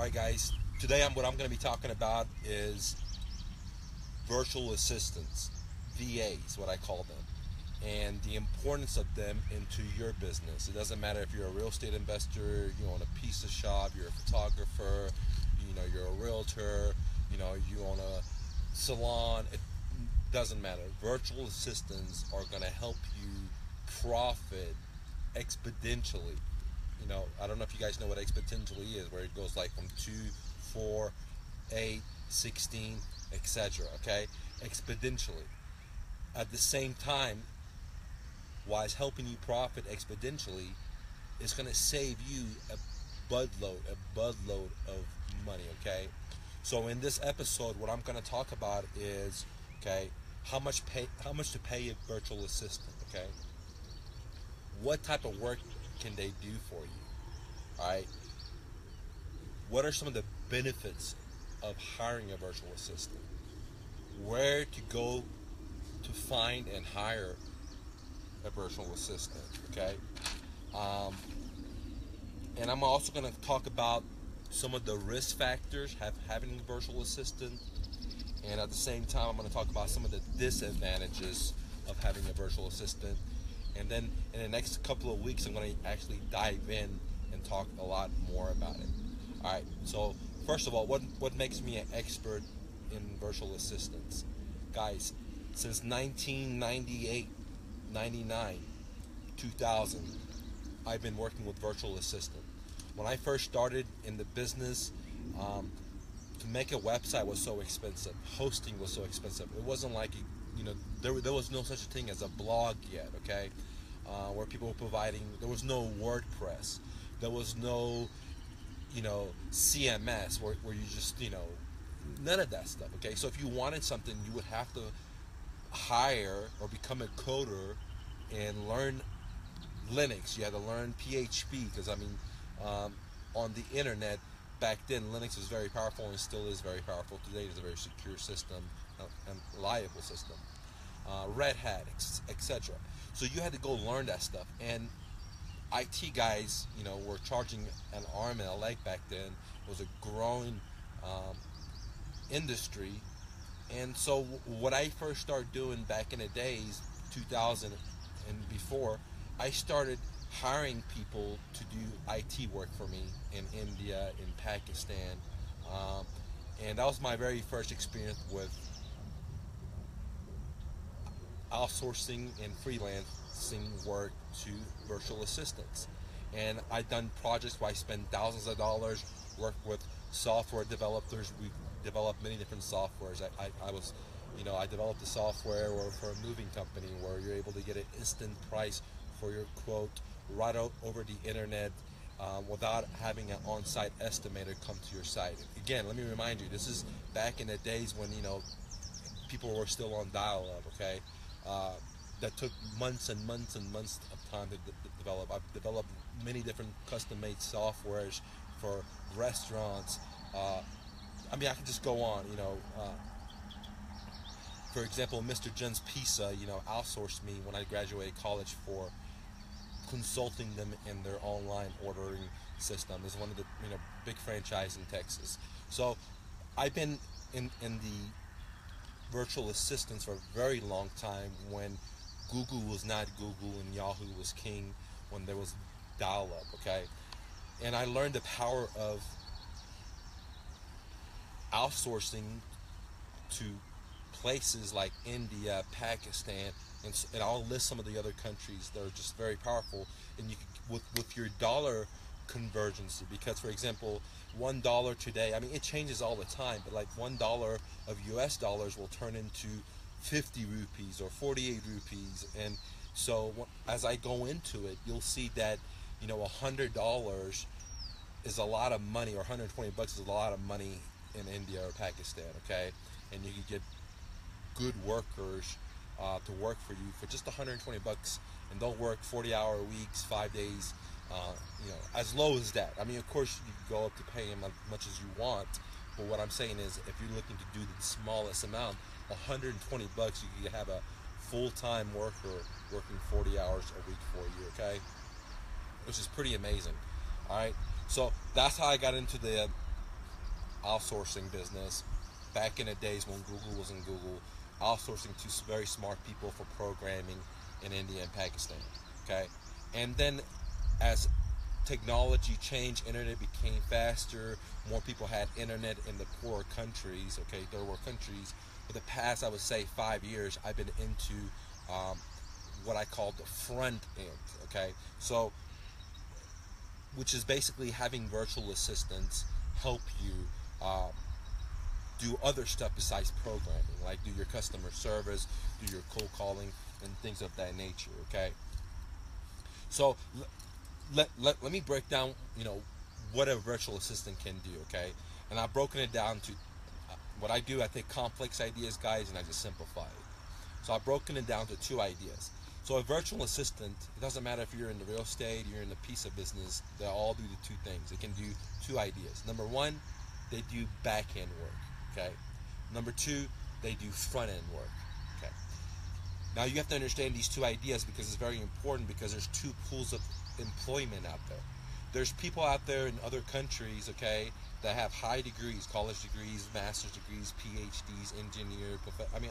Alright guys, today what I'm going to be talking about is virtual assistants, VAs, what I call them, and the importance of them into your business. It doesn't matter if you're a real estate investor, you own a pizza shop, you're a photographer, you're a realtor, you own a salon. It doesn't matter. Virtual assistants are going to help you profit exponentially. I don't know if you guys know what exponentially is, where it goes like from 2, 4, 8, 16, etc. Okay, exponentially. At the same time, while it's helping you profit exponentially, it's going to save you a buttload of money. Okay, so in this episode, what I'm going to talk about is, okay, how much to pay a virtual assistant. Okay, what type of work can they do for you? All right, what are some of the benefits of hiring a virtual assistant? Where to go to find and hire a virtual assistant? Okay, and I'm also going to talk about some of the risk factors having a virtual assistant, and at the same time I'm going to talk about some of the disadvantages of having a virtual assistant. And then in the next couple of weeks, I'm going to actually dive in and talk a lot more about it. All right, so first of all, what makes me an expert in virtual assistants? Guys, since 1998, 99, 2000, I've been working with virtual assistant. When I first started in the business, to make a website was so expensive. Hosting was so expensive. It wasn't like, there was no such thing as a blog yet, okay? Where people were providing, there was no WordPress. There was no, CMS where you just, none of that stuff, okay? So if you wanted something, you would have to hire or become a coder and learn Linux. You had to learn PHP because, on the internet, back then, Linux was very powerful and still is very powerful. Today, it's a very secure system and reliable system. Red Hat, etc. So you had to go learn that stuff. And IT guys, were charging an arm and a leg back then. It was a growing industry. And so what I first started doing back in the days, 2000 and before, I started hiring people to do IT work for me in India, in Pakistan, and that was my very first experience with outsourcing and freelancing work to virtual assistants. And I've done projects where I spend thousands of dollars, worked with software developers. We've developed many different softwares. I developed a software for a moving company where you're able to get an instant price for your quote right over the internet, without having an on-site estimator come to your site. Again, let me remind you, this is back in the days when people were still on dial-up. Okay, that took months and months and months of time to develop. I've developed many different custom-made softwares for restaurants. I can just go on. For example, Mr. Jen's Pizza, outsourced me when I graduated college for consulting them in their online ordering system. It's one of the big franchise in Texas. So I've been in the virtual assistants for a very long time, when Google was not Google and Yahoo was king, when there was dial-up. Okay, and I learned the power of outsourcing to places like India, Pakistan, and I'll list some of the other countries that are just very powerful. And you can, with your dollar convergency, because for example, $1 today, it changes all the time, but like $1 of US dollars will turn into 50 rupees or 48 rupees. And so as I go into it, you'll see that $100 is a lot of money, or $120 is a lot of money in India or Pakistan. Okay, and you can get good workers to work for you for just $120, and they'll work 40-hour weeks, 5 days, as low as that. Of course, you can go up to pay them as much as you want, but what I'm saying is, if you're looking to do the smallest amount, $120, you can have a full-time worker working 40 hours a week for you. Okay, which is pretty amazing. All right, so that's how I got into the outsourcing business back in the days when Google was in Google, outsourcing to very smart people for programming in India and Pakistan. Okay, and then as technology changed, internet became faster, more people had internet in the poorer countries, okay, third world countries. For the past, I would say 5 years, I've been into um, what I call the front end, okay? So, which is basically having virtual assistants help you do other stuff besides programming, like do your customer service, do your cold calling, and things of that nature, okay? So, let me break down, what a virtual assistant can do, okay? And I've broken it down to what I do. I take complex ideas, guys, and I just simplify it. So I've broken it down to two ideas. So a virtual assistant, it doesn't matter if you're in the real estate, you're in the piece of business, they all do the two things. They can do two ideas. Number one, they do back end work, okay? Number two, they do front end work, okay? Now you have to understand these two ideas because it's very important, because there's two pools of employment out there. There's people out there in other countries, okay, that have high degrees, college degrees, master's degrees, PhDs, engineer,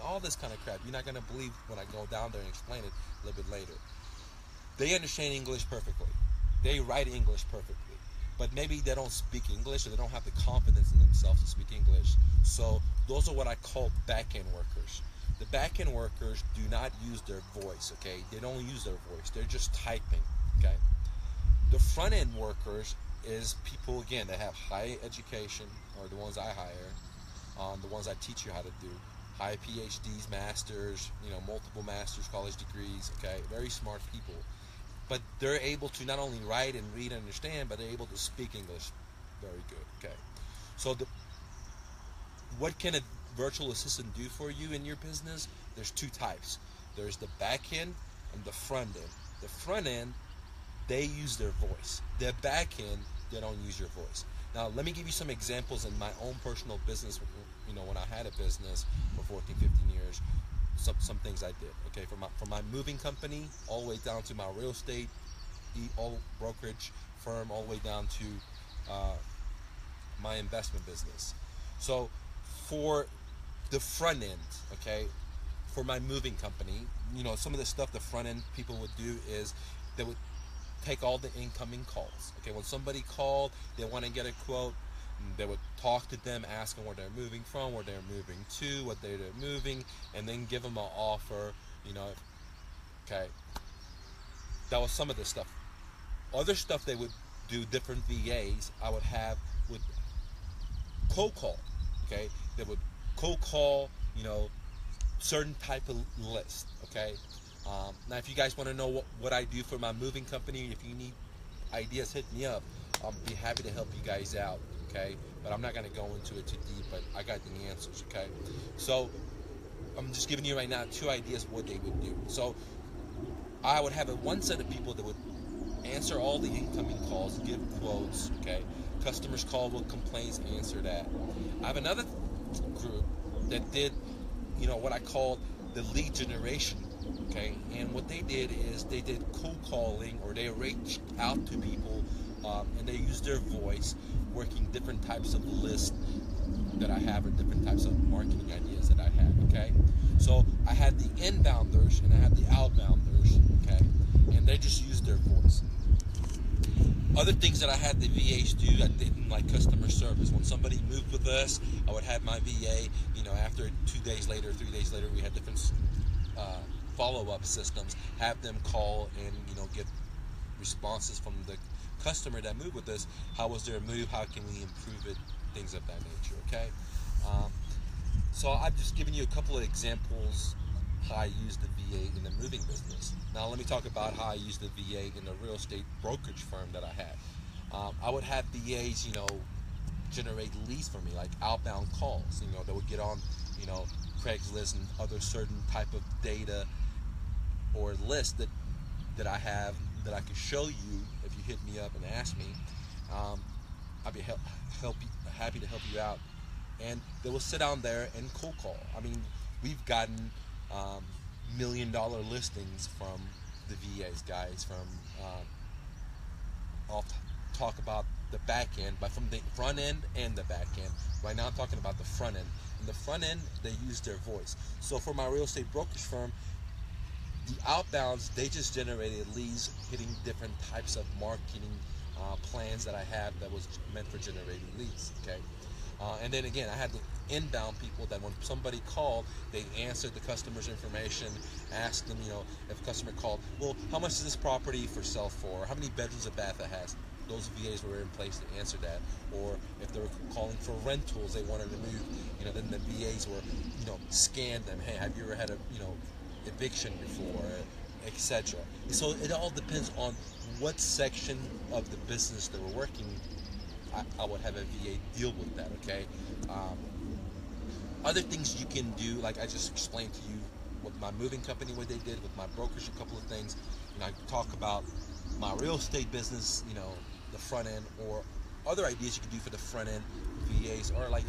all this kind of crap. You're not going to believe when I go down there and explain it a little bit later. They understand English perfectly. They write English perfectly. But maybe they don't speak English, or they don't have the confidence in themselves to speak English. So those are what I call back-end workers. The back-end workers do not use their voice, okay? They don't use their voice. They're just typing, okay? The front-end workers is people, again, that have high education, or the ones I hire, the ones I teach you how to do, high PhDs, masters, multiple masters, college degrees, okay, very smart people. But they're able to not only write and read and understand, but they're able to speak English very good, okay. So what can a virtual assistant do for you in your business? There's two types. There's the back end and the front end. The front end, they use their voice. The back end, they don't use your voice. Now, let me give you some examples in my own personal business. When I had a business for 14, 15 years, some things I did. Okay, from my moving company all the way down to my real estate, all brokerage firm, all the way down to my investment business. So, for the front end, okay, for my moving company, some of the stuff the front end people would do is they would take all the incoming calls. Okay, when somebody called, they want to get a quote, they would talk to them, ask them where they're moving from, where they're moving to, what they're moving, and then give them an offer, okay. That was some of the stuff. Other stuff they would do, different VAs, I would have would cold call, okay. They would cold call, certain type of list, okay. Now, if you guys want to know what I do for my moving company, if you need ideas, hit me up. I'll be happy to help you guys out, okay? But I'm not going to go into it too deep, but I got the answers, okay? So I'm just giving you right now two ideas of what they would do. So I would have one set of people that would answer all the incoming calls, give quotes, okay? Customers call with complaints, answer that. I have another group that did, what I call the lead generation. Okay, and what they did is they did cold calling, or they reached out to people, and they used their voice, working different types of lists that I have, or different types of marketing ideas that I have. Okay, so I had the inbounders and I had the outbounders. Okay, and they just used their voice. Other things that I had the VAs do, I didn't like customer service. When somebody moved with us, I would have my VA. After 2 days later, 3 days later, we had different follow-up systems, have them call and get responses from the customer that moved with us. How was their move? How can we improve it? Things of that nature. Okay, so I've just given you a couple of examples how I use the VA in the moving business. Now let me talk about how I use the VA in the real estate brokerage firm that I had. I would have VAs generate leads for me, like outbound calls. They would get on Craigslist and other certain type of data or list that I have that I can show you if you hit me up and ask me. I'd be happy to help you out. And they will sit down there and cold call. We've gotten $1 million listings from the VAs, guys, from talk about the back end, but from the front end and the back end. Right now I'm talking about the front end. In the front end, they use their voice. So for my real estate brokerage firm, the outbounds, they just generated leads hitting different types of marketing plans that I have that was meant for generating leads, okay? And then again, I had the inbound people that when somebody called, they answered the customer's information, asked them, if a customer called, well, how much is this property for sale for? How many bedrooms a bath it has? Those VAs were in place to answer that. Or if they were calling for rentals, they wanted to move, then the VAs were, scanned them. Hey, have you ever had a, eviction before, etc. So it all depends on what section of the business that we're working. I would have a VA deal with that, okay? Other things you can do, like I just explained to you with my moving company, what they did, with my brokerage, a couple of things. I talk about my real estate business, the front end, or other ideas you can do for the front end VAs, or like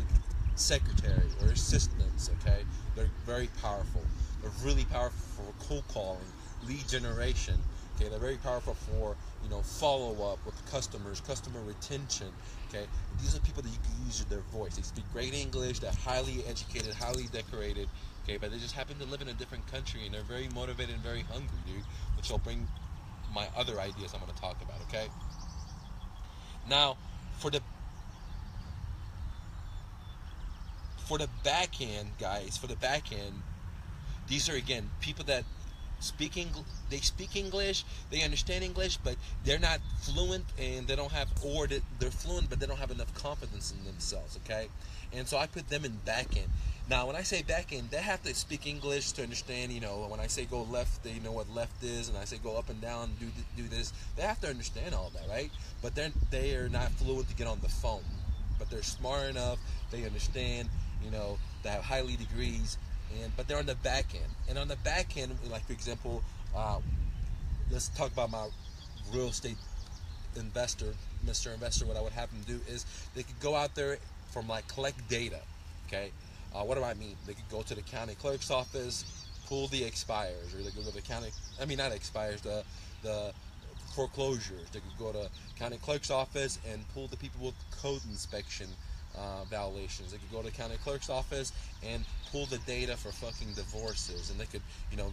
secretary or assistants, okay? They're very powerful. They're really powerful for cold calling, lead generation. Okay, they're very powerful for follow up with customers, customer retention. Okay, these are people that you can use their voice. They speak great English. They're highly educated, highly decorated. Okay, but they just happen to live in a different country, and they're very motivated and very hungry, dude. Which will bring my other ideas I'm going to talk about. Okay. Now, for the back end, guys, for the back end, these are again people that they speak English, they understand English, but they're not fluent, and they don't have, or they're fluent but they don't have enough confidence in themselves, okay? And so I put them in back end. Now when I say back end, they have to speak English to understand, when I say go left, they know what left is, and I say go up and down, do this, they have to understand all that, right? But they are not fluent to get on the phone, but they're smart enough, they understand, they have highly degrees, but they're on the back end. And on the back end, like for example, let's talk about my real estate investor, Mr. Investor. What I would have them do is they could go out there from collect data. Okay, what do I mean? They could go to the county clerk's office, pull the expires, or they could go to the county. I mean, not expires, the foreclosures. They could go to county clerk's office and pull the people with code inspection violations. They could go to the county clerk's office and pull the data for fucking divorces, and they could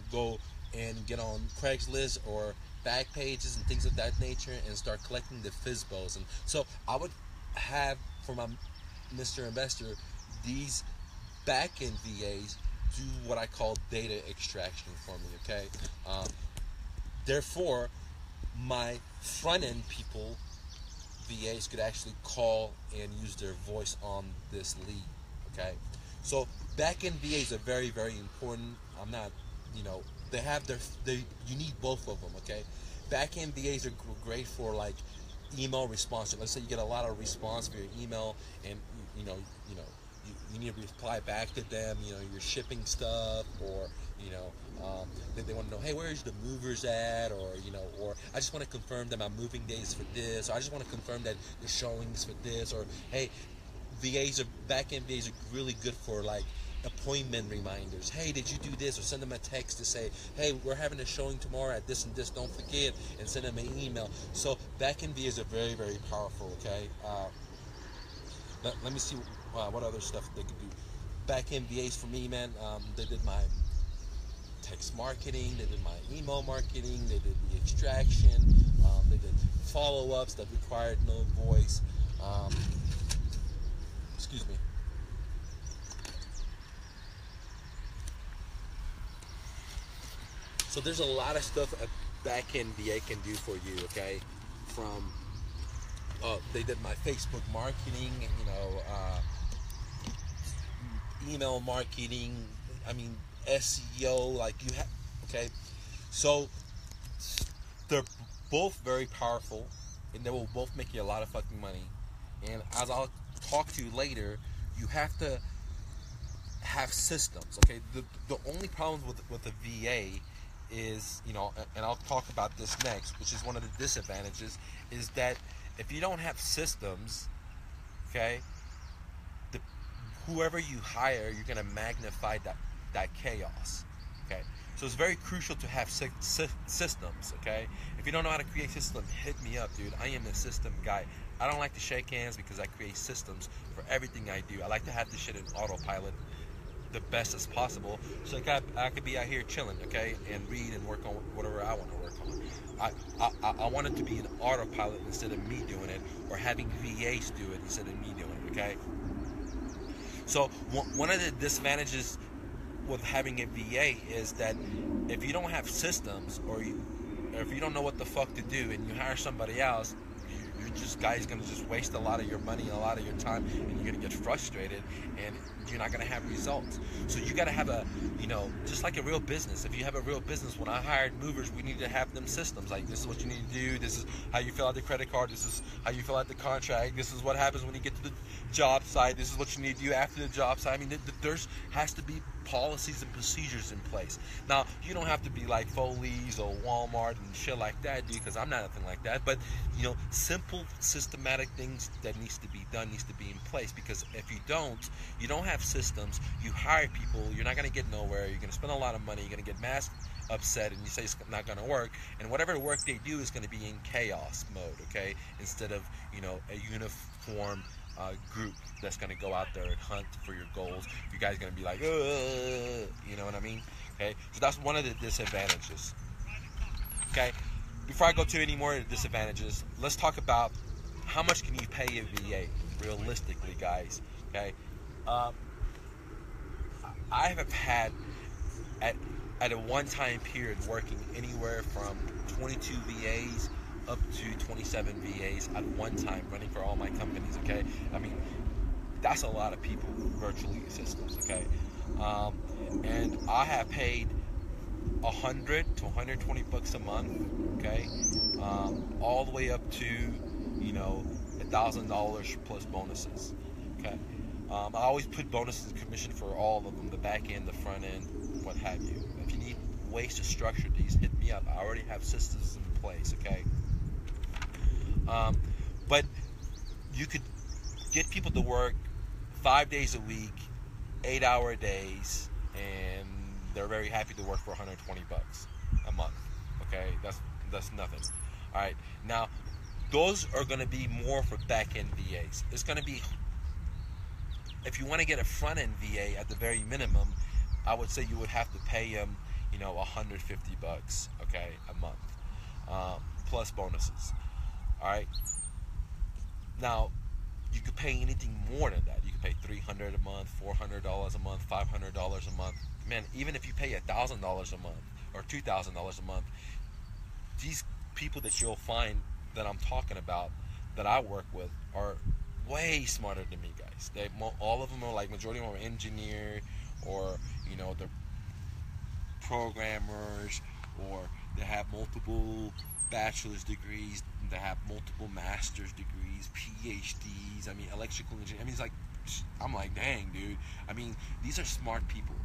go and get on Craigslist or back pages and things of that nature and start collecting the FISBOs. And so I would have for my Mr. Investor these back end VAs do what I call data extraction for me, okay? Therefore my front end people, VAs, could actually call and use their voice on this lead, okay? So back-end VAs are very, very important. I'm not, they have you need both of them, okay? Back-end VAs are great for email response. Let's say you get a lot of response for your email, and you need to reply back to them. You're shipping stuff, or they want to know, hey, where's the movers at, or I just want to confirm that my moving days for this, or I just want to confirm that the showings for this, or hey, back-end VAs are really good for appointment reminders. Hey, did you do this? Or send them a text to say, hey, we're having a showing tomorrow at this and this, don't forget, and send them an email. So back-end VAs are very, very powerful, okay? Let me see what other stuff they could do. Back-end VAs for me, man, they did my text marketing, they did my email marketing, they did the extraction, they did follow-ups that required no voice. Excuse me. So there's a lot of stuff a back-end VA can do for you, okay? From they did my Facebook marketing, email marketing, SEO, okay? So they're both very powerful, and they will both make you a lot of fucking money. And as I'll talk to you later, you have to have systems, okay? The only problem with the VA is, and I'll talk about this next, which is one of the disadvantages, is that if you don't have systems, okay, whoever you hire, you're going to magnify that chaos, okay? So it's very crucial to have systems, okay? If you don't know how to create systems, hit me up, dude. I am a system guy. I don't like to shake hands because I create systems for everything I do. I like to have this shit in autopilot the best as possible, so I could be out here chilling, okay, and read and work on whatever I want to work on. I want it to be an autopilot instead of me doing it, or having VAs do it instead of me doing it, okay? So one of the disadvantages with having a VA is that if you don't have systems, or if you don't know what the fuck to do, and you hire somebody else, you're just guy's gonna just waste a lot of your money and a lot of your time, and you're gonna get frustrated, and you're not gonna have results. So you gotta have just like a real business. If you have a real business, when I hired movers, we need to have them systems. Like, this is what you need to do. This is how you fill out the credit card. This is how you fill out the contract. This is what happens when you get to the job site. This is what you need to do after the job site. I mean, there's has to be policies and procedures in place. Now, you don't have to be like Foley's or Walmart and shit like that, dude, because I'm not nothing like that. But, simple, systematic things that needs to be done needs to be in place, because if you don't have systems, you hire people, you're not going to get nowhere, you're going to spend a lot of money, you're going to get mass upset, and you say it's not going to work, and whatever work they do is going to be in chaos mode, okay, instead of, a uniform group that's going to go out there and hunt for your goals. You guys are going to be like, you know what I mean? Okay, so that's one of the disadvantages. Okay, before I go to any more of the disadvantages, let's talk about how much can you pay a VA realistically, guys. Okay, I have had at a one-time period working anywhere from 22 VAs up to 27 VAs at one time, running for all my companies, okay? I mean, that's a lot of people, virtual systems, okay? And I have paid 100 to 120 bucks a month, okay? All the way up to, $1,000 plus bonuses, okay? I always put bonuses and commission for all of them, the back end, the front end, what have you. If you need ways to structure these, hit me up. I already have systems in place, okay? But you could get people to work 5 days a week, 8-hour days, and they're very happy to work for 120 bucks a month. Okay, that's nothing. All right, now those are going to be more for back-end VAs. It's going to be, if you want to get a front-end VA at the very minimum, I would say you would have to pay them, 150 bucks, okay, a month, plus bonuses. All right. Now, you could pay anything more than that. You could pay $300 a month, $400 a month, $500 a month. Man, even if you pay $1,000 a month or $2,000 a month, these people that you'll find that I'm talking about, that I work with, are way smarter than me, guys. All of them are like, majority of them are engineer, or they're programmers, or they have multiple bachelor's degrees, they have multiple master's degrees, PhDs. I mean, electrical engineering. I mean, I'm like, dang, dude. I mean, these are smart people.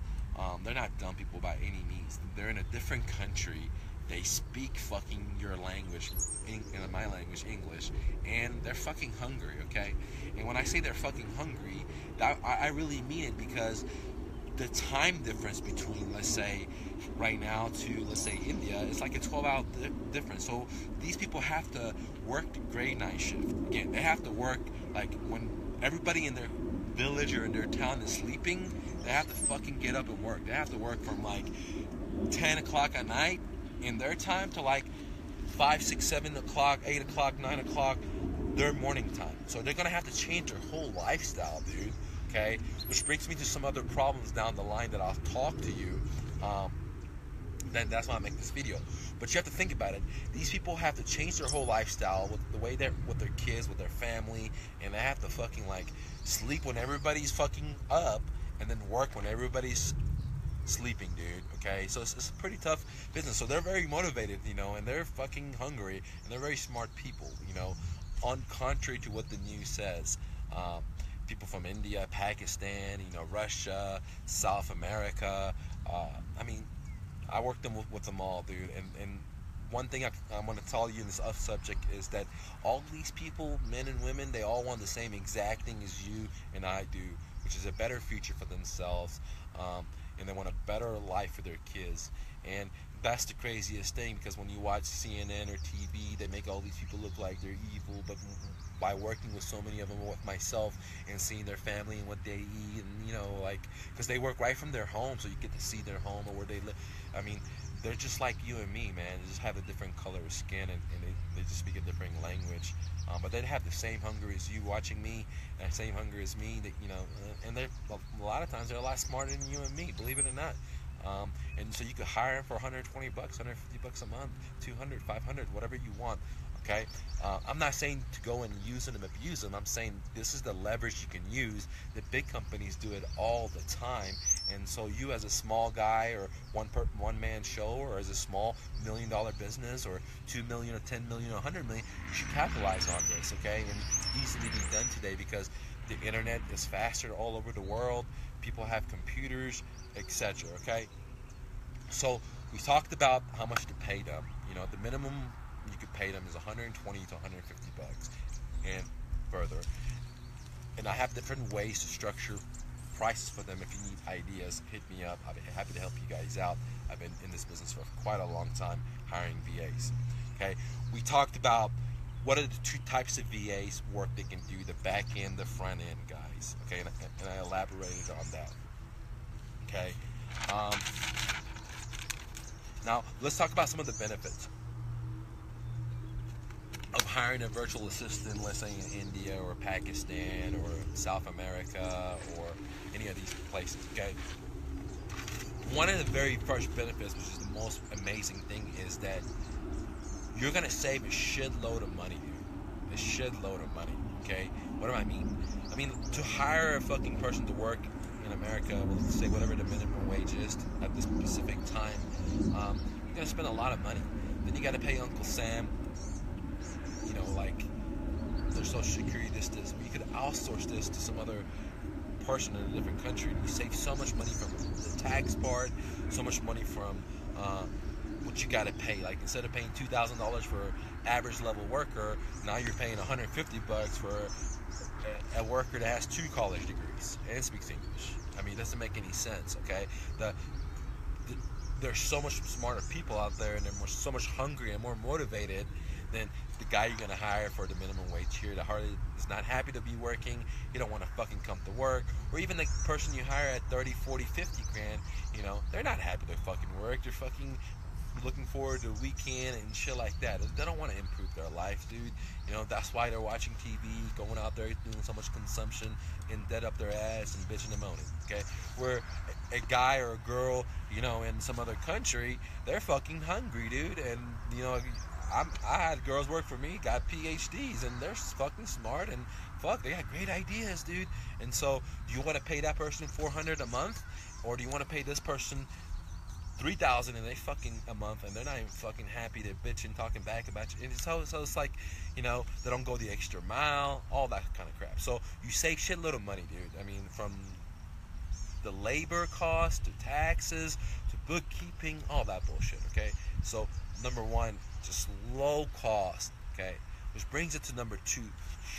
They're not dumb people by any means. They're in a different country. They speak fucking your language, in my language, English, and they're fucking hungry, okay? And when I say they're fucking hungry, I really mean it, because the time difference between, let's say, right now to, let's say, India, is like a 12-hour difference. So these people have to work the gray night shift. Again, they have to work, like, when everybody in their village or in their town is sleeping, they have to fucking get up and work. They have to work from, like, 10 o'clock at night in their time to, like, 5, 6, 7 o'clock, 8 o'clock, 9 o'clock, their morning time. So they're going to have to change their whole lifestyle, dude. Okay, which brings me to some other problems down the line that I'll talk to you. Then that's why I make this video. But you have to think about it. These people have to change their whole lifestyle with the way they're with their kids, with their family, and they have to fucking like sleep when everybody's fucking up, and then work when everybody's sleeping, dude. Okay, so it's a pretty tough business. So they're very motivated, and they're fucking hungry, and they're very smart people, on contrary to what the news says. People from India, Pakistan, Russia, South America. I mean, I work with them all, dude. And one thing I'm going to tell you in this subject is that all these people, men and women, they all want the same exact thing as you and I do, which is a better future for themselves, and they want a better life for their kids. And that's the craziest thing, because when you watch CNN or TV, they make all these people look like they're evil, but by working with so many of them, with myself, and seeing their family and what they eat, and like, because they work right from their home, so you get to see their home or where they live. I mean, they're just like you and me, man. They just have a different color of skin, and they just speak a different language. But they have the same hunger as you watching me, and the same hunger as me. That and they're a lot of times they're a lot smarter than you and me, believe it or not. And so you could hire them for $120, $150 a month, 200, 500, whatever you want. Okay, I'm not saying to go and use them and abuse them. I'm saying this is the leverage you can use. The big companies do it all the time, and so you, as a small guy or one man show, or as a small $1 million business, or 2 million or 10 million or 100 million, you should capitalize on this. Okay, and easily be done today, because the internet is faster all over the world. People have computers, etc. Okay, so we talked about how much to pay them. The minimum you could pay them is 120 to 150 bucks and further. And I have different ways to structure prices for them. If you need ideas, hit me up. I'll be happy to help you guys out. I've been in this business for quite a long time, hiring VAs. Okay, we talked about what are the two types of VAs work they can do: the back end, the front end guys. Okay, and I elaborated on that. Okay, now let's talk about some of the benefits of hiring a virtual assistant, let's say in India or Pakistan or South America or any of these places. Okay, one of the very first benefits, which is the most amazing thing, is that you're gonna save a shitload of money, dude. A shitload of money. Okay, what do I mean? I mean, to hire a fucking person to work in America, well, let's say whatever the minimum wage is at this specific time, you're gonna spend a lot of money. Then you gotta pay Uncle Sam, like their social security, this. You could outsource this to some other person in a different country, and you save so much money from the tax part, so much money from what you got to pay. Like, instead of paying $2,000 for average level worker, now you're paying $150 for a worker that has 2 college degrees and speaks English. I mean, it doesn't make any sense. Okay, there's so much smarter people out there, and they're so much hungrier and more motivated than the guy you're gonna hire for the minimum wage here. The hardly is not happy to be working. You don't want to fucking come to work. Or even the person you hire at 30, 40, 50 grand, they're not happy to fucking work. They're fucking looking forward to a weekend and shit like that. They don't want to improve their life, dude. That's why they're watching TV, going out there doing so much consumption, and dead up their ass and bitching and moaning. Okay, where a guy or a girl, in some other country, they're fucking hungry, dude. And I had girls work for me, got PhDs, and they're fucking smart, and they got great ideas, dude. And so, do you want to pay that person $400 a month, or do you want to pay this person $3,000 and they fucking a month, and they're not even fucking happy to bitch and talking back about you? And so it's like, they don't go the extra mile, all that kind of crap. So you save shitload of money, dude. I mean, from the labor cost to taxes to bookkeeping, all that bullshit. Okay, so number one, just low cost. Okay, which brings it to number 2,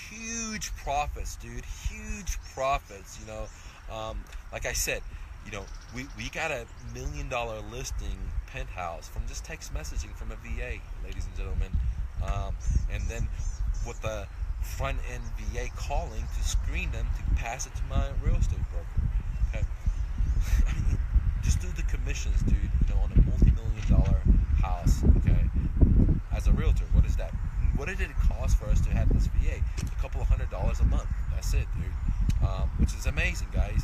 huge profits, dude. Huge profits. Like I said, we got a $1 million listing penthouse from just text messaging from a VA, ladies and gentlemen, and then with the front end VA calling to screen them to pass it to my real estate broker. Okay, I mean, just do the commissions, dude. On a multi-million-dollar house. Okay, as a realtor, what is that? What did it cost for us to have this VA? A couple of $100 a month. That's it, dude. Which is amazing, guys.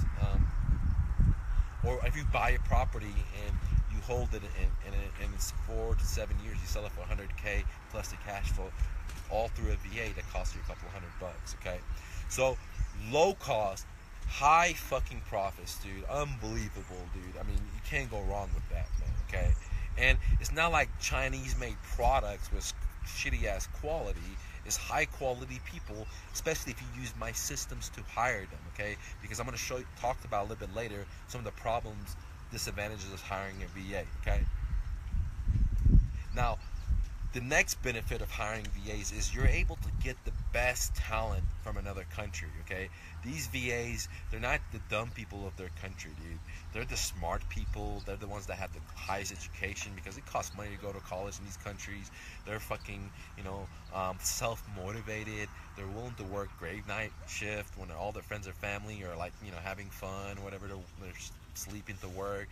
Or if you buy a property and you hold it and it's 4 to 7 years, you sell it for $100K plus the cash flow, all through a VA that costs you a couple of $100. Okay, so low cost, high fucking profits, dude. Unbelievable, dude. I mean, you can't go wrong with that, man. Okay, and it's not like Chinese-made products with shitty-ass quality. It's high-quality people, especially if you use my systems to hire them. Okay, because I'm going to talk about a little bit later some of the problems, disadvantages of hiring a VA. Okay, now The next benefit of hiring VAs is you're able to get the best talent from another country, okay? These VAs, they're not the dumb people of their country, dude. They're the smart people. They're the ones that have the highest education, because it costs money to go to college in these countries. They're fucking, self-motivated. They're willing to work grave night shift when all their friends or family are like, having fun, whatever, they're sleeping to work.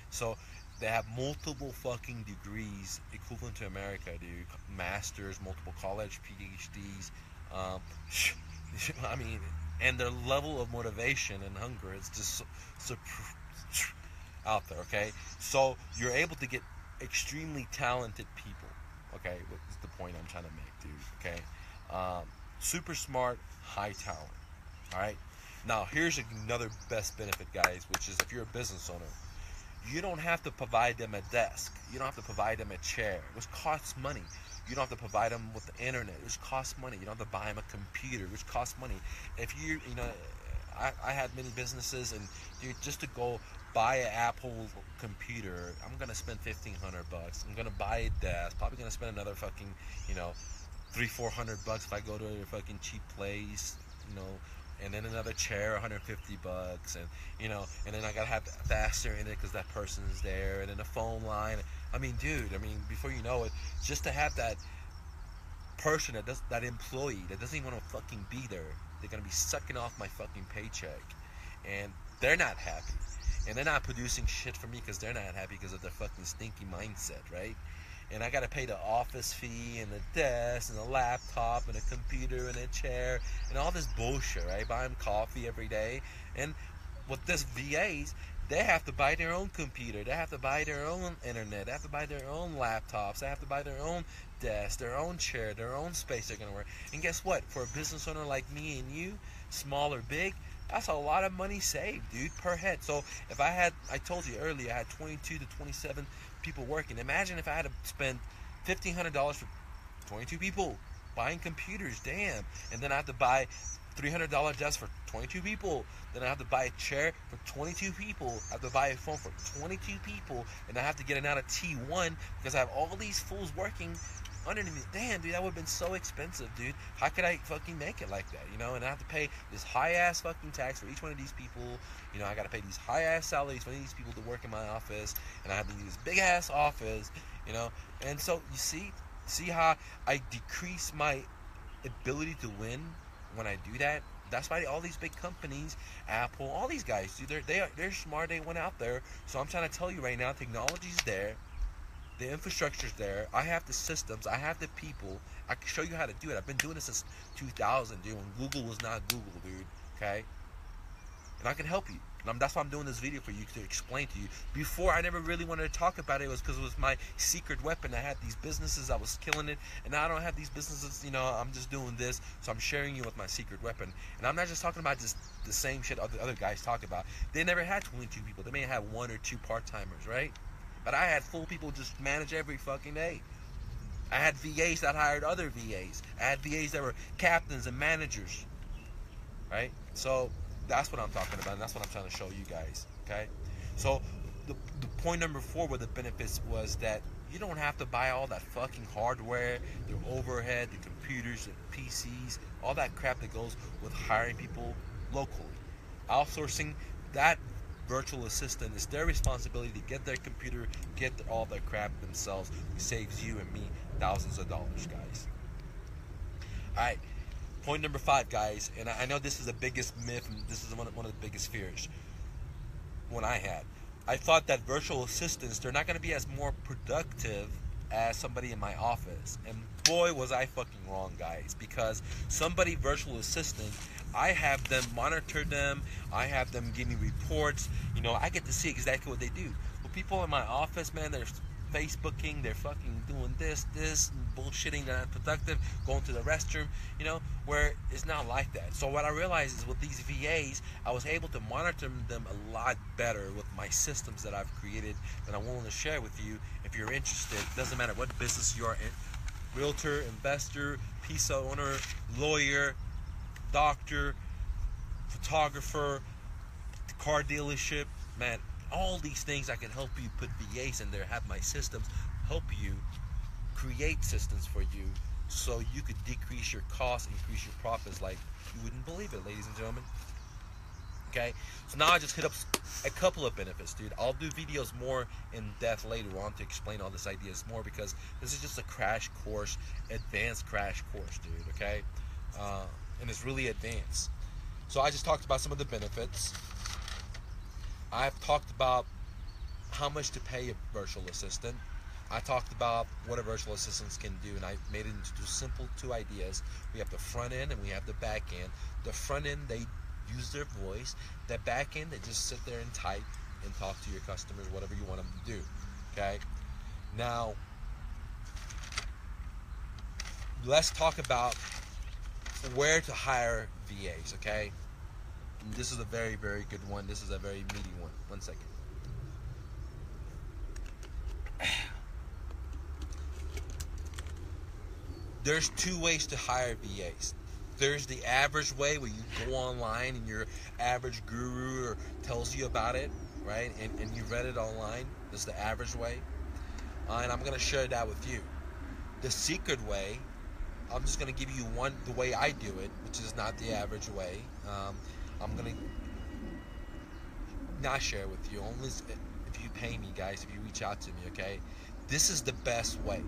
So they have multiple fucking degrees equivalent to America, dude. Masters, multiple college, PhDs. I mean, and their level of motivation and hunger is just so out there, okay? So you're able to get extremely talented people, okay? That's the point I'm trying to make, dude, okay? Super smart, high talent, all right? Now, here's another best benefit, guys, which is if you're a business owner, you don't have to provide them a desk. You don't have to provide them a chair, which costs money. You don't have to provide them with the internet, which costs money. You don't have to buy them a computer, which costs money. If I had many businesses, and dude, just to go buy an Apple computer, I'm gonna spend $1,500. I'm gonna buy a desk, probably gonna spend another fucking, $300-400 if I go to a fucking cheap place, and then another chair, $150, and then I gotta have faster internet because that person is there, and then a phone line. I mean, dude, before you know it, just to have that person that employee that doesn't even want to fucking be there, they're gonna be sucking off my fucking paycheck, and they're not happy, and they're not producing shit for me because they're not happy because of their fucking stinky mindset, right? And I gotta pay the office fee and the desk and the laptop and a computer and a chair and all this bullshit, right? Buy them coffee every day. And with this VAs, they have to buy their own computer, they have to buy their own internet, they have to buy their own laptops, they have to buy their own desk, their own chair, their own space they're gonna work. And guess what? For a business owner like me and you, small or big, that's a lot of money saved, dude, per head. So if I told you earlier, I had 22 to 27 people working. Imagine if I had to spend $1,500 for 22 people buying computers, damn. And then I have to buy $300 desk for 22 people. Then I have to buy a chair for 22 people. I have to buy a phone for 22 people. And I have to get it out of T1 because I have all these fools working underneath me. Damn, dude, that would have been so expensive, dude. How could I fucking make it like that, And I have to pay this high-ass fucking tax for each one of these people. I got to pay these high-ass salaries for these people to work in my office. And I have to use this big-ass office, And so, you see how I decrease my ability to win when I do that? That's why all these big companies, Apple, all these guys, dude, they're smart. They went out there. So I'm trying to tell you right now, technology's there. The infrastructure's there. I have the systems. I have the people. I can show you how to do it. I've been doing this since 2000, dude, when Google was not Google, dude. Okay? And I can help you. And that's why I'm doing this video for you, to explain to you. Before, I never really wanted to talk about it. It was because it was my secret weapon. I had these businesses. I was killing it. And now I don't have these businesses. I'm just doing this. So I'm sharing you with my secret weapon. And I'm not just talking about just the same shit other guys talk about. They never had 22 people. They may have 1 or 2 part-timers, right? But I had full people just manage every fucking day. I had VAs that hired other VAs. I had VAs that were captains and managers. Right? So that's what I'm talking about, and that's what I'm trying to show you guys. Okay? So the point number 4 with the benefits was that you don't have to buy all that fucking hardware, the overhead, the computers, the PCs, all that crap that goes with hiring people locally. Outsourcing that virtual assistant, is their responsibility to get their computer, get all their crap themselves. It saves you and me thousands of dollars, guys. Alright, point number 5, guys, and I know this is the biggest myth, and this is one of the biggest fears when I thought that virtual assistants, they're not going to be as more productive as somebody in my office. And boy, was I fucking wrong, guys, because somebody virtual assistant, I have them monitor them, I have them give me reports, I get to see exactly what they do. But people in my office, man, they're Facebooking, they're fucking doing this, and bullshitting, they're not productive, going to the restroom, where it's not like that. So what I realized is with these VAs, I was able to monitor them a lot better with my systems that I've created that I'm willing to share with you if you're interested. It doesn't matter what business you are in, realtor, investor, pizza owner, lawyer, doctor, photographer, car dealership, man, all these things I can help you put VAs in there, have my systems help you create systems for you so you could decrease your costs, increase your profits like you wouldn't believe it, ladies and gentlemen. Okay, so now I just hit up a couple of benefits, dude. I'll do videos more in depth later on to explain all these ideas more, because this is just a crash course, advanced crash course, dude. Okay, and it's really advanced. So I just talked about some of the benefits. I've talked about how much to pay a virtual assistant. I talked about what a virtual assistant can do, and I made it into simple two ideas. We have the front end and we have the back end. The front end, they use their voice. The back end, they just sit there and type and talk to your customers, whatever you want them to do. Okay? Now, let's talk about where to hire VAs, okay? And this is a very, very good one. This is a very meaty one. 1 second. There's two ways to hire VAs. There's the average way, where you go online and your average guru tells you about it, right? And you read it online. This is the average way. And I'm going to share that with you. The secret way, I'm just going to give you the way I do it, which is not the average way. I'm going to not share with you, only if you pay me, guys, if you reach out to me, okay? This is the best way.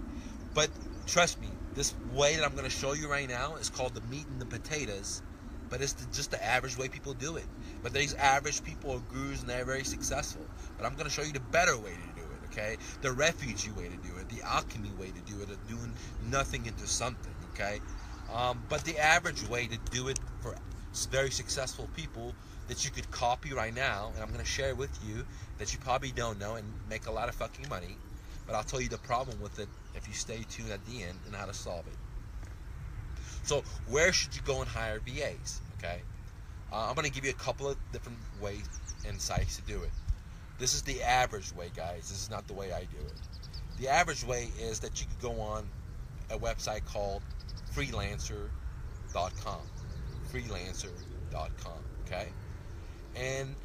But trust me, this way that I'm going to show you right now is called the meat and the potatoes, but it's just the average way people do it. But these average people are gurus and they're very successful. But I'm going to show you the better way to do it, okay? The refugee way to do it, the alchemy way to do it, of doing nothing into something, okay? But the average way to do it for very successful people that you could copy right now, and I'm going to share with you that you probably don't know and make a lot of fucking money, but I'll tell you the problem with it if you stay tuned at the end and how to solve it. So where should you go and hire VAs, okay? I'm going to give you a couple of different ways and sites to do it. This is the average way, guys. This is not the way I do it. The average way is that you could go on a website called freelancer.com. Freelancer.com, okay? And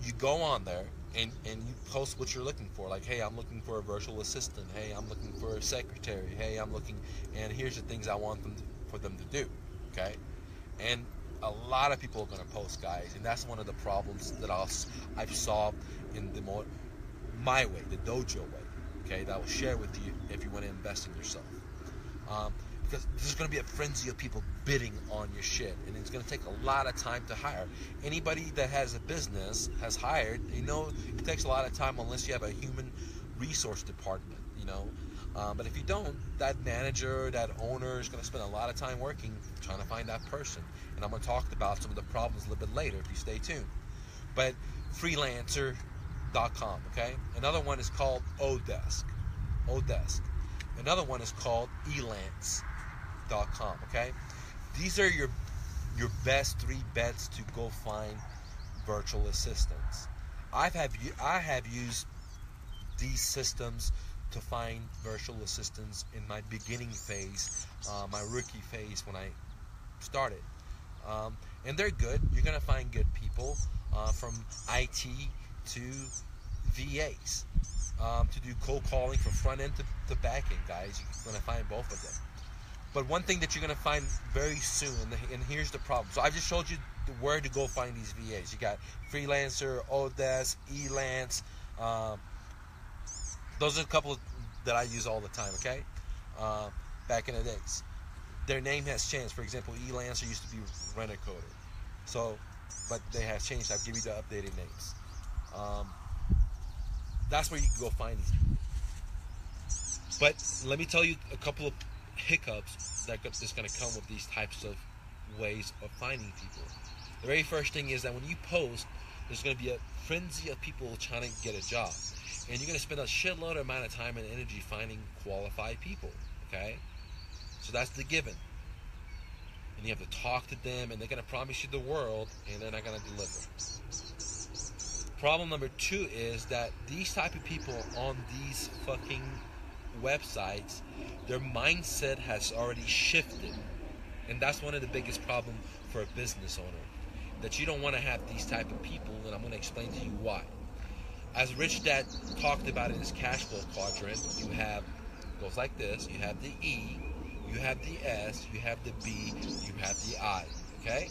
you go on there and you post what you're looking for. Like, hey, I'm looking for a virtual assistant. Hey, I'm looking for a secretary. Hey, I'm looking, and here's the things I want for them to do, okay? And a lot of people are going to post, guys, and that's one of the problems that I've solved in my way, the dojo way, okay, that I will share with you if you want to invest in yourself. Because there's going to be a frenzy of people bidding on your shit, and it's going to take a lot of time to hire. Anybody that has a business has hired, you know, it takes a lot of time unless you have a human resource department, you know. But if you don't, that manager, that owner is going to spend a lot of time working trying to find that person. And I'm going to talk about some of the problems a little bit later if you stay tuned. But freelancer.com, okay? Another one is called Odesk. Another one is called elance.com, okay? These are your best three bets to go find virtual assistants. I have used these systems to find virtual assistants in my beginning phase, my rookie phase when I started. And they're good. You're going to find good people from IT to VAs. To do cold calling from front end to back end, guys. You're going to find both of them. But one thing that you're going to find very soon, and here's the problem. So I just showed you where to go find these VAs. You got Freelancer, Odesk, Elance. Those are a couple that I use all the time, okay? Back in the days. Their name has changed. For example, Elancer used to be Rent-A-Coder. So, but they have changed. I'll give you the updated names. That's where you can go find these people. But let me tell you a couple of hiccups that's going to come with these types of ways of finding people. The very first thing is that when you post, there's going to be a frenzy of people trying to get a job. And you're going to spend a shitload amount of time and energy finding qualified people, okay? So that's the given. And you have to talk to them, and they're going to promise you the world, and they're not going to deliver. Problem number two is that these type of people on these fucking websites, their mindset has already shifted. And that's one of the biggest problems for a business owner. That you don't want to have these type of people, and I'm going to explain to you why. As Rich Dad talked about in his cash flow quadrant, you have goes like this. You have the E, you have the S, you have the B, you have the I. Okay?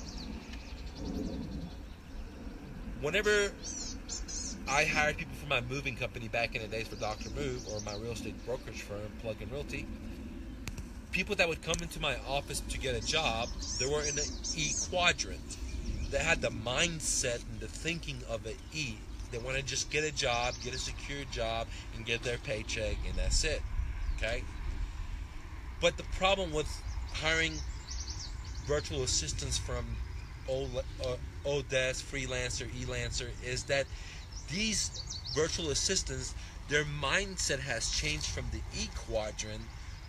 Whenever I hired people for my moving company back in the days for Dr. Move or my real estate brokerage firm, Plug in Realty, people that would come into my office to get a job, they were in the E quadrant. They had the mindset and the thinking of an E. They want to just get a job, get a secure job, and get their paycheck, and that's it. Okay? But the problem with hiring virtual assistants from Odesk, Freelancer, Elancer is that these virtual assistants, their mindset has changed from the E quadrant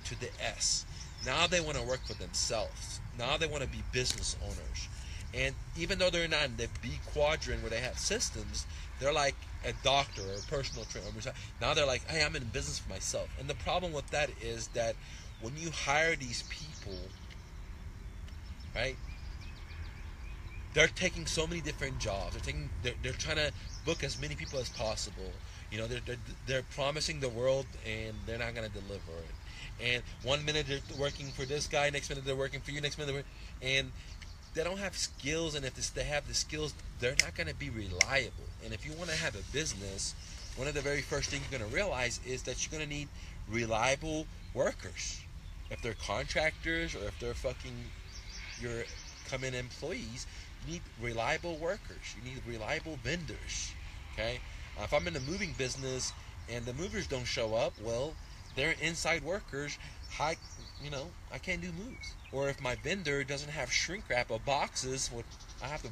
to the S. Now they want to work for themselves. Now they want to be business owners. And even though they're not in the B quadrant where they have systems, they're like a doctor or a personal trainer. Now they're like, hey, I'm in business for myself. And the problem with that is that when you hire these people, right, they're taking so many different jobs. They're trying to book as many people as possible. You know, they're promising the world, and they're not going to deliver it. And one minute they're working for this guy, next minute they're working for you, next minute and they don't have skills. And if they have the skills, they're not going to be reliable. And if you want to have a business, one of the very first things you're going to realize is that you're going to need reliable workers. If they're contractors or if they're your come-in employees, you need reliable workers. You need reliable vendors. Okay? If I'm in the moving business and the movers don't show up, well, they're inside workers. I can't do moves. Or if my vendor doesn't have shrink wrap of boxes, I have to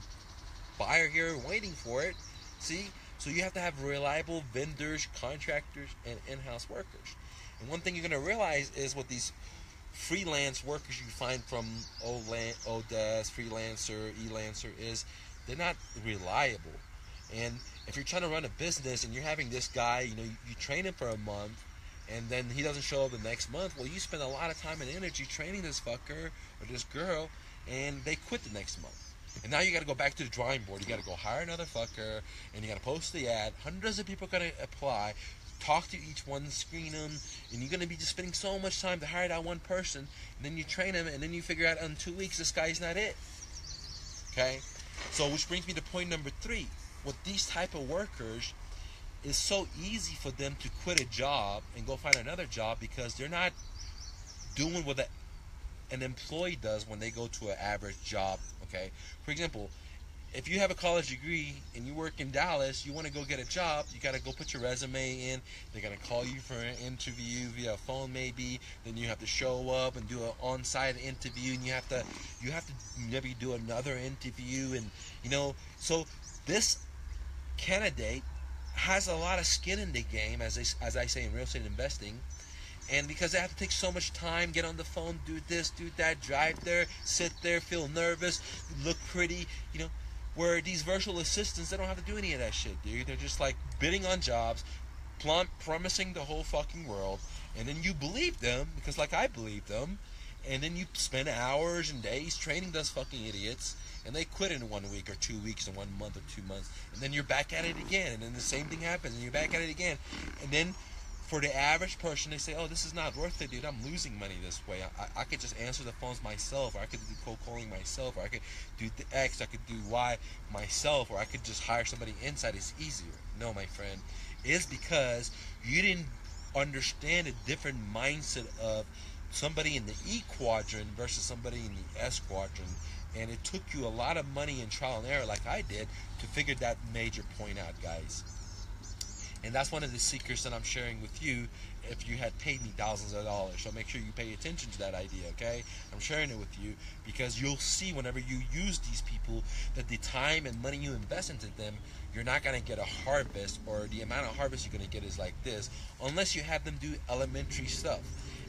buyer here waiting for it. See? So you have to have reliable vendors, contractors, and in-house workers. And one thing you're going to realize is with these freelance workers you find from Odesk, Freelancer, Elancer is they're not reliable. And if you're trying to run a business and you're having this guy, you train him for a month and then he doesn't show up the next month, well, you spend a lot of time and energy training this fucker or this girl and they quit the next month. And now you got to go back to the drawing board. You got to go hire another fucker and you got to post the ad. Hundreds of people are going to apply. Talk to each one, screen them, and you're going to be just spending so much time to hire that one person, and then you train him, and then you figure out in 2 weeks this guy's not it. Okay? So which brings me to point number 3. With these type of workers, it's so easy for them to quit a job and go find another job because they're not doing what an employee does when they go to an average job. Okay? For example, if you have a college degree and you work in Dallas, you want to go get a job, you got to go put your resume in. They're going to call you for an interview via phone maybe. Then you have to show up and do an on-site interview, and you have to maybe do another interview. And, so this candidate has a lot of skin in the game, as I say in real estate investing. And because they have to take so much time, get on the phone, do this, do that, drive there, sit there, feel nervous, look pretty, where these virtual assistants, they don't have to do any of that shit, dude. They're just like bidding on jobs, promising the whole fucking world, and then you believe them, because like I believe them, and then you spend hours and days training those fucking idiots, and they quit in 1 week or 2 weeks or 1 month or 2 months, and then you're back at it again, and then the same thing happens, and you're back at it again, and then for the average person, they say, oh, this is not worth it, dude. I'm losing money this way. I could just answer the phones myself, or I could do cold calling myself, or I could do the X, I could do Y myself, or I could just hire somebody inside. It's easier. No, my friend. It's because you didn't understand a different mindset of somebody in the E quadrant versus somebody in the S quadrant. And it took you a lot of money and trial and error, like I did, to figure that major point out, guys. And that's one of the secrets that I'm sharing with you if you had paid me thousands of dollars. So make sure you pay attention to that idea, okay? I'm sharing it with you because you'll see whenever you use these people that the time and money you invest into them, you're not going to get a harvest, or the amount of harvest you're going to get is like this, unless you have them do elementary stuff.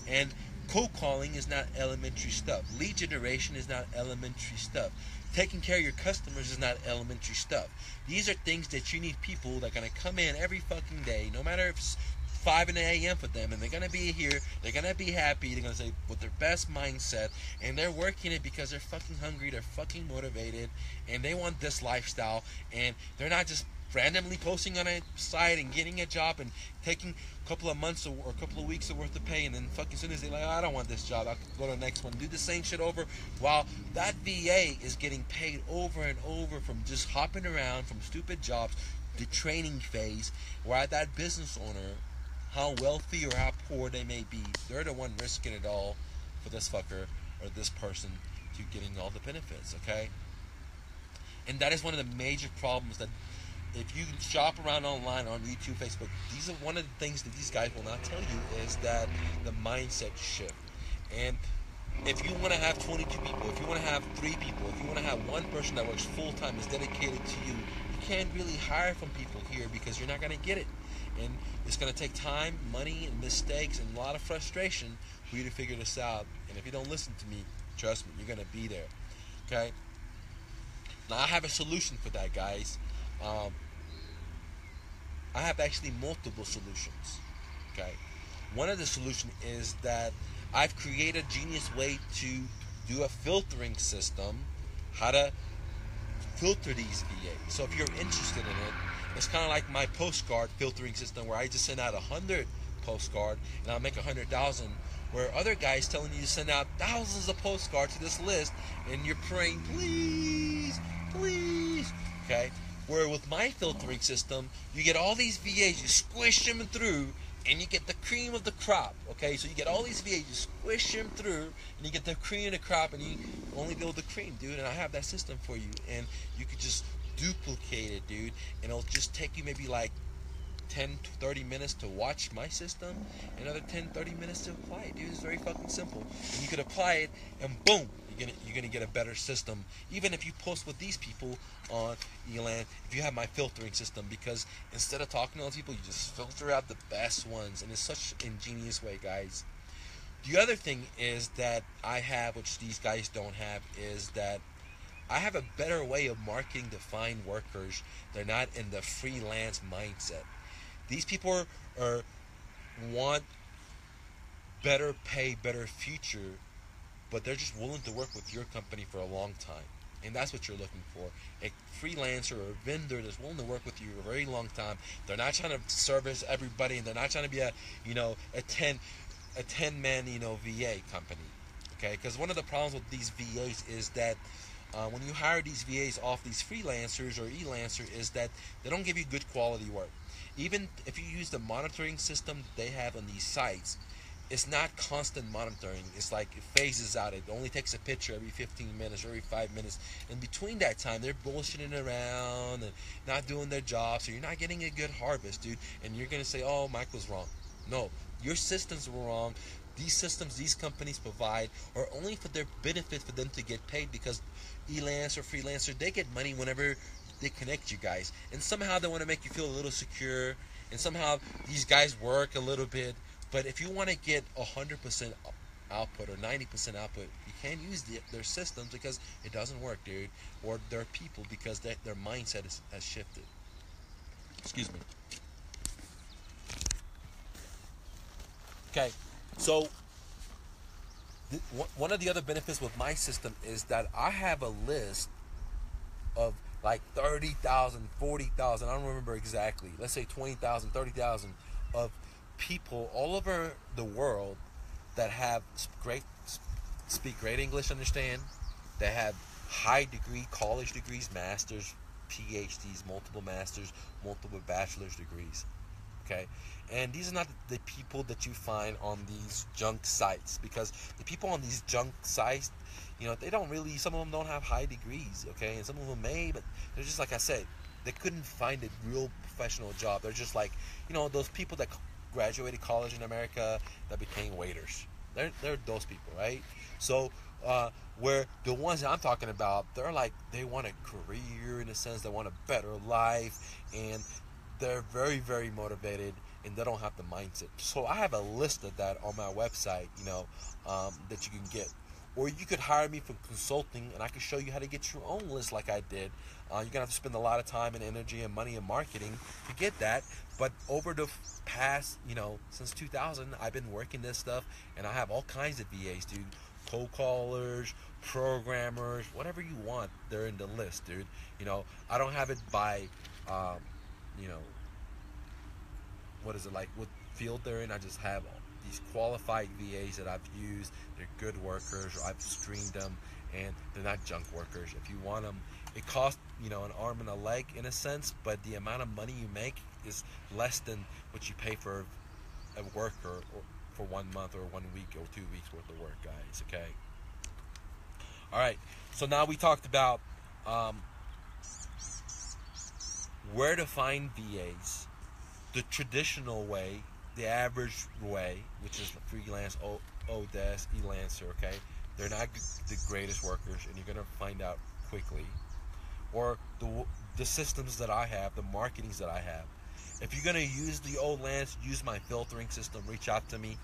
And cold calling is not elementary stuff. Lead generation is not elementary stuff. Taking care of your customers is not elementary stuff. These are things that you need people that are going to come in every fucking day, no matter if it's 5 a.m. for them, and they're going to be here, they're going to be happy, they're going to say with their best mindset, and they're working it because they're fucking hungry, they're fucking motivated, and they want this lifestyle, and they're not just randomly posting on a site and getting a job and taking a couple of months or a couple of weeks of worth of pay, and then fucking soon as they're like, oh, I don't want this job, I'll go to the next one, do the same shit over, while that VA is getting paid over and over from just hopping around from stupid jobs, the training phase, while that business owner, how wealthy or how poor they may be, they're the one risking it all for this fucker or this person to getting all the benefits, okay? And that is one of the major problems that if you shop around online on YouTube, Facebook, these are one of the things that these guys will not tell you is that the mindset shift. And if you want to have 22 people, if you want to have 3 people, if you want to have one person that works full time, is dedicated to you, you can't really hire from people here because you're not going to get it. And it's going to take time, money, and mistakes, and a lot of frustration for you to figure this out. And if you don't listen to me, trust me, you're going to be there. Okay? Now, I have a solution for that, guys. I have actually multiple solutions. Okay? One of the solutions is that I've created a genius way to do a filtering system, how to filter these VAs. So if you're interested in it, it's kind of like my postcard filtering system where I just send out 100 postcard and I'll make 100,000, where other guys telling you to send out thousands of postcards to this list and you're praying, please, please, okay? Where with my filtering system, you get all these VAs, you squish them through, and you get the cream of the crop, okay? So you get all these VAs, you squish them through, and you get the cream of the crop, and you only build the cream, dude. And I have that system for you, and you could just duplicate it, dude, and it'll just take you maybe like 10 to 30 minutes to watch my system, another 10, 30 minutes to apply it, dude. It's very fucking simple. And you could apply it, and boom, you're gonna get a better system. Even if you post with these people on Elan, if you have my filtering system, because instead of talking to those people, you just filter out the best ones, and it's such an ingenious way, guys. The other thing is that I have, which these guys don't have, is that I have a better way of marketing to find workers. They're not in the freelance mindset. These people want better pay, better future, but they're just willing to work with your company for a long time. And that's what you're looking for. A freelancer or a vendor that's willing to work with you a very long time. They're not trying to service everybody, and they're not trying to be a 10-man, VA company. Okay? Because one of the problems with these VAs is that when you hire these VAs off these freelancers or e-lancer is that they don't give you good quality work. Even if you use the monitoring system they have on these sites, it's not constant monitoring. It's like it phases out. It only takes a picture every 15 minutes or every 5 minutes. And between that time, they're bullshitting around and not doing their job. So you're not getting a good harvest, dude. And you're going to say, oh, Michael's wrong. No, your systems were wrong. These systems these companies provide are only for their benefit for them to get paid, because Elance or freelancer, they get money whenever they connect you guys. And somehow they want to make you feel a little secure. And somehow these guys work a little bit. But if you want to get 100% output or 90% output, you can't use their systems because it doesn't work, dude. Or their people, because their mindset has shifted. Excuse me. Okay, so one of the other benefits with my system is that I have a list of like 30,000, 40,000, I don't remember exactly. Let's say 20,000, 30,000 of people all over the world that have speak great English, understand, that have high degree college degrees, masters, PhDs, multiple masters, multiple bachelor's degrees. Okay, and these are not the people that you find on these junk sites, because the people on these junk sites, they don't really, some of them don't have high degrees, okay, and some of them may, but they're just, like I said, they couldn't find a real professional job. They're just like, those people that graduated college in America that became waiters. They're those people, right? So where the ones that I'm talking about, they're like, they want a career, in a sense, they want a better life, and they're very, very motivated, and they don't have the mindset. So I have a list of that on my website, that you can get. Or you could hire me for consulting, and I could show you how to get your own list like I did. You're going to have to spend a lot of time and energy and money and marketing to get that. But over the past, since 2000, I've been working this stuff, and I have all kinds of VAs, dude. Cold callers, programmers, whatever you want, they're in the list, dude. I don't have it by you know, what is it like? What field they're in. I just have these qualified VAs that I've used. They're good workers. Or I've screened them, and they're not junk workers. If you want them, it costs an arm and a leg in a sense, but the amount of money you make is less than what you pay for a worker or for 1 month or 1 week or 2 weeks worth of work, guys. Okay. All right. So now we talked about where to find VAs, the traditional way, the average way, which is freelance, Odesk, Elancer. Okay, they're not the greatest workers, and you're gonna find out quickly. Or the systems that I have, the marketings that I have. If you're gonna use the old Lance, use my filtering system. Reach out to me.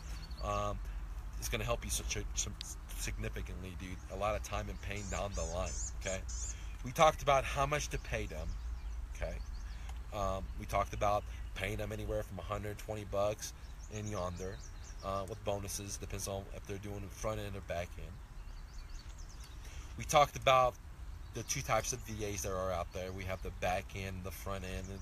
It's gonna help you significantly, dude. A lot of time and pain down the line. Okay. We talked about how much to pay them. Okay. We talked about paying them anywhere from $120 and yonder, with bonuses. Depends on if they're doing front end or back end. We talked about the two types of VAs that are out there. We have the back end, the front end, and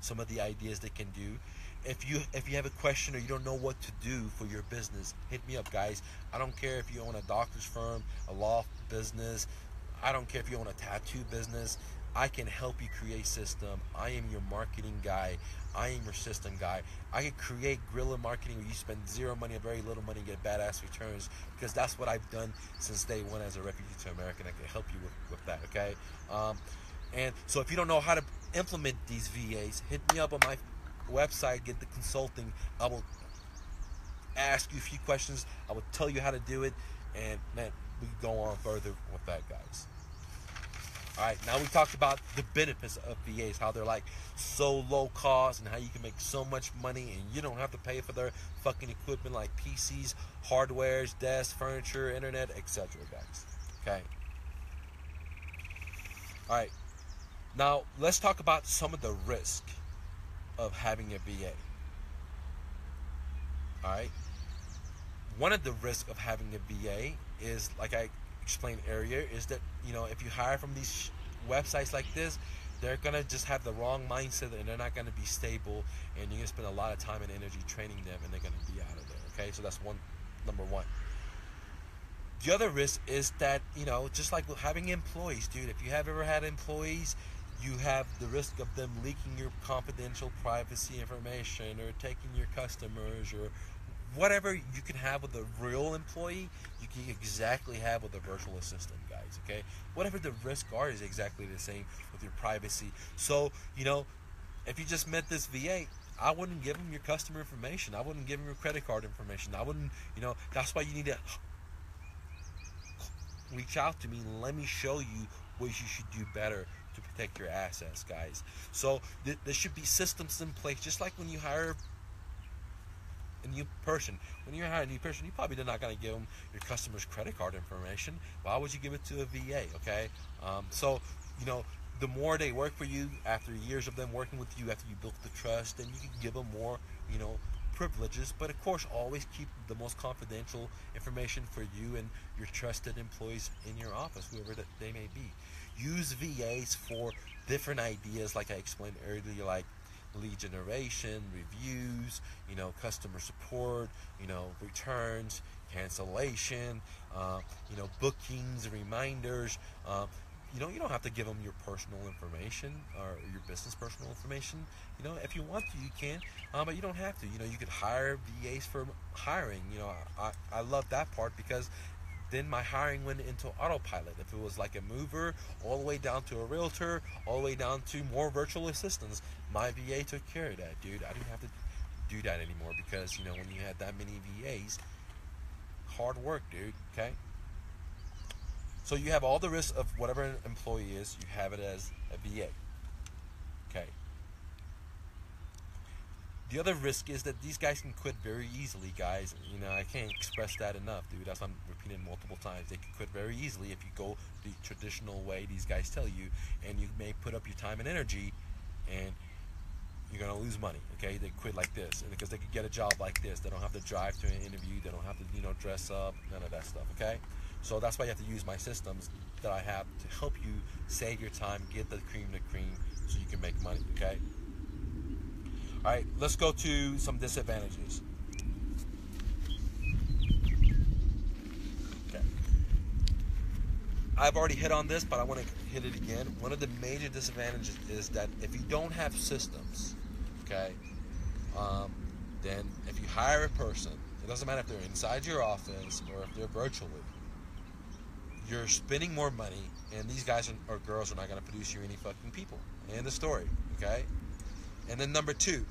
some of the ideas they can do. If you have a question or you don't know what to do for your business, hit me up, guys. I don't care if you own a doctor's firm, a law business. I don't care if you own a tattoo business. I can help you create system. I am your marketing guy. I am your system guy. I can create guerrilla marketing where you spend zero money or very little money and get badass returns, because that's what I've done since day one as a refugee to America, and I can help you with that, okay? And so if you don't know how to implement these VAs, hit me up on my website, get the consulting. I will ask you a few questions. I will tell you how to do it, and man, we can go on further with that, guys. All right, now we talked about the benefits of VAs, how they're like so low cost and how you can make so much money and you don't have to pay for their fucking equipment like PCs, hardwares, desks, furniture, internet, etc., guys. Okay. All right. Now, let's talk about some of the risk of having a VA. All right. One of the risks of having a VA is, like I explained earlier, is that if you hire from these websites like this, they're gonna just have the wrong mindset and they're not gonna be stable, and you're gonna spend a lot of time and energy training them, and they're gonna be out of there. Okay, so that's number one. The other risk is that just like having employees, dude. If you have ever had employees, you have the risk of them leaking your confidential privacy information or taking your customers, or whatever you can have with a real employee, you can exactly have with a virtual assistant, guys. Okay, whatever the risk are is exactly the same with your privacy. So if you just met this VA, I wouldn't give them your customer information. I wouldn't give them your credit card information. I wouldn't. That's why you need to reach out to me and let me show you what you should do better to protect your assets, guys. So there should be systems in place, just like when you hire a new person. When you hire a new person, you probably are not going to give them your customer's credit card information. Why would you give it to a VA? Okay, so the more they work for you, after years of them working with you, after you built the trust, then you can give them more privileges, but of course always keep the most confidential information for you and your trusted employees in your office, whoever that they may be. Use VAs for different ideas, like I explained earlier, like lead generation, reviews, customer support, returns, cancellation, bookings, reminders. You don't have to give them your personal information or your business personal information. If you want to, you can, but you don't have to. You could hire VAs for hiring. I love that part, because then my hiring went into autopilot. If it was like a mover, all the way down to a realtor, all the way down to more virtual assistants, my VA took care of that, dude. I didn't have to do that anymore, because when you had that many VAs, hard work, dude. Okay. So you have all the risks of whatever an employee is. You have it as a VA. Okay. The other risk is that these guys can quit very easily, guys. I can't express that enough, dude. That's what I'm repeating multiple times. They can quit very easily if you go the traditional way these guys tell you, and you may put up your time and energy, and you're gonna lose money. Okay, they quit like this, and because they could get a job like this, they don't have to drive to an interview. They don't have to, dress up. None of that stuff. Okay. So that's why you have to use my systems that I have to help you save your time, get the cream, so you can make money, okay? All right, let's go to some disadvantages. Okay. I've already hit on this, but I want to hit it again. One of the major disadvantages is that if you don't have systems, okay, then if you hire a person, it doesn't matter if they're inside your office or if they're virtually, you're spending more money, and these guys or girls are not going to produce you any fucking people. End of story, okay? And then number two,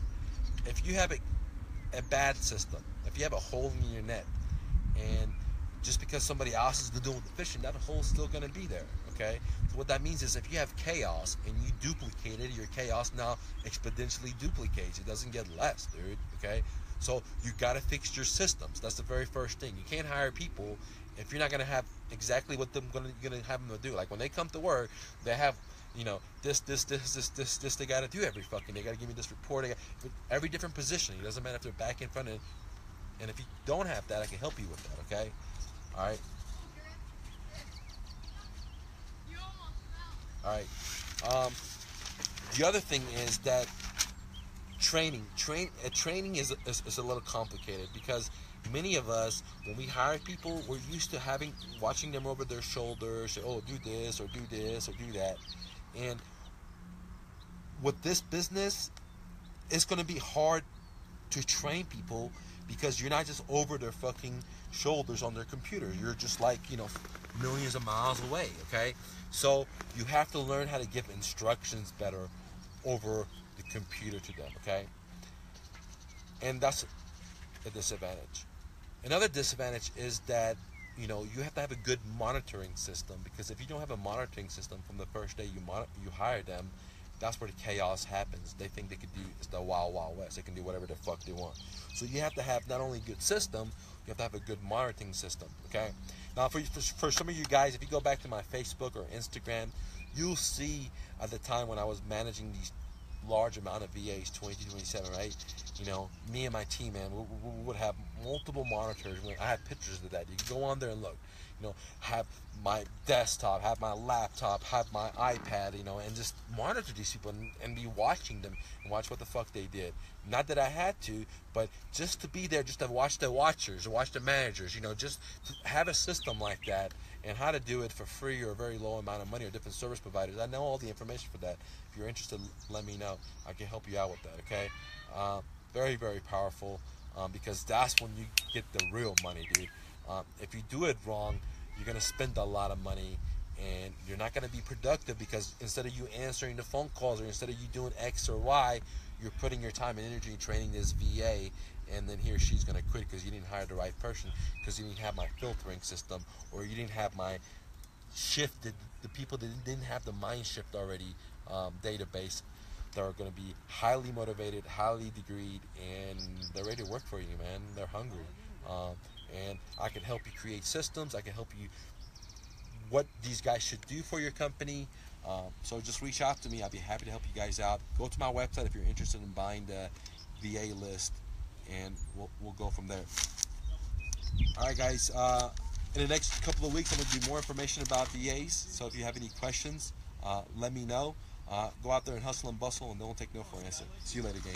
if you have a bad system, if you have a hole in your net, and just because somebody else is doing the fishing, that hole's still going to be there, okay? So what that means is if you have chaos and you duplicate it, your chaos now exponentially duplicates. It doesn't get less, dude, okay? So you got to fix your systems. That's the very first thing. You can't hire people if you're not going to have exactly what you're going to have them to do. Like when they come to work, they have, you know, this they got to do every fucking, they got to give me this report. Every different position. It doesn't matter if they're back, in front, and if you don't have that, I can help you with that, okay? All right. All right. The other thing is that training is a little complicated, because many of us, when we hire people, we're used to watching them over their shoulders, say, oh, do this or do this or do that. And with this business, it's going to be hard to train people, because you're not just over their fucking shoulders on their computer. You're just like, you know, millions of miles away, okay? So you have to learn how to give instructions better over the computer to them, okay? And that's a disadvantage. Another disadvantage is that, you know, you have to have a good monitoring system, because if you don't have a monitoring system from the first day you hire them, that's where the chaos happens. They think they could do, it's the wild, wild west. They can do whatever the fuck they want. So you have to have not only a good system, you have to have a good monitoring system, okay? Now, for some of you guys, if you go back to my Facebook or Instagram, you'll see at the time when I was managing these large amount of VAs, 22, 27, right? You know, me and my team, man, we would have multiple monitors. I have pictures of that. You can go on there and look. You know, have my desktop, have my laptop, have my iPad, you know, and just monitor these people and be watching them and watch what the fuck they did. Not that I had to, but just to be there, just to watch the watchers, watch the managers, you know, just to have a system like that, and how to do it for free or a very low amount of money, or different service providers. I know all the information for that. If you're interested, let me know. I can help you out with that, okay? Very, very powerful, because that's when you get the real money, dude. If you do it wrong, you're going to spend a lot of money, and you're not going to be productive, because instead of you answering the phone calls, or instead of you doing X or Y, you're putting your time and energy in training this VA, and then he or she's going to quit because you didn't hire the right person, because you didn't have my filtering system, or you didn't have my shifted, the people that didn't have the mind shift already database, that are going to be highly motivated, highly degreed, and they're ready to work for you, man. They're hungry. And I can help you create systems. I can help you what these guys should do for your company. So just reach out to me. I'll be happy to help you guys out. Go to my website if you're interested in buying the VA list, and we'll go from there. All right, guys. In the next couple of weeks, I'm going to do more information about VAs. So if you have any questions, let me know. Go out there and hustle and bustle, and don't take no for an answer. See you later, gang.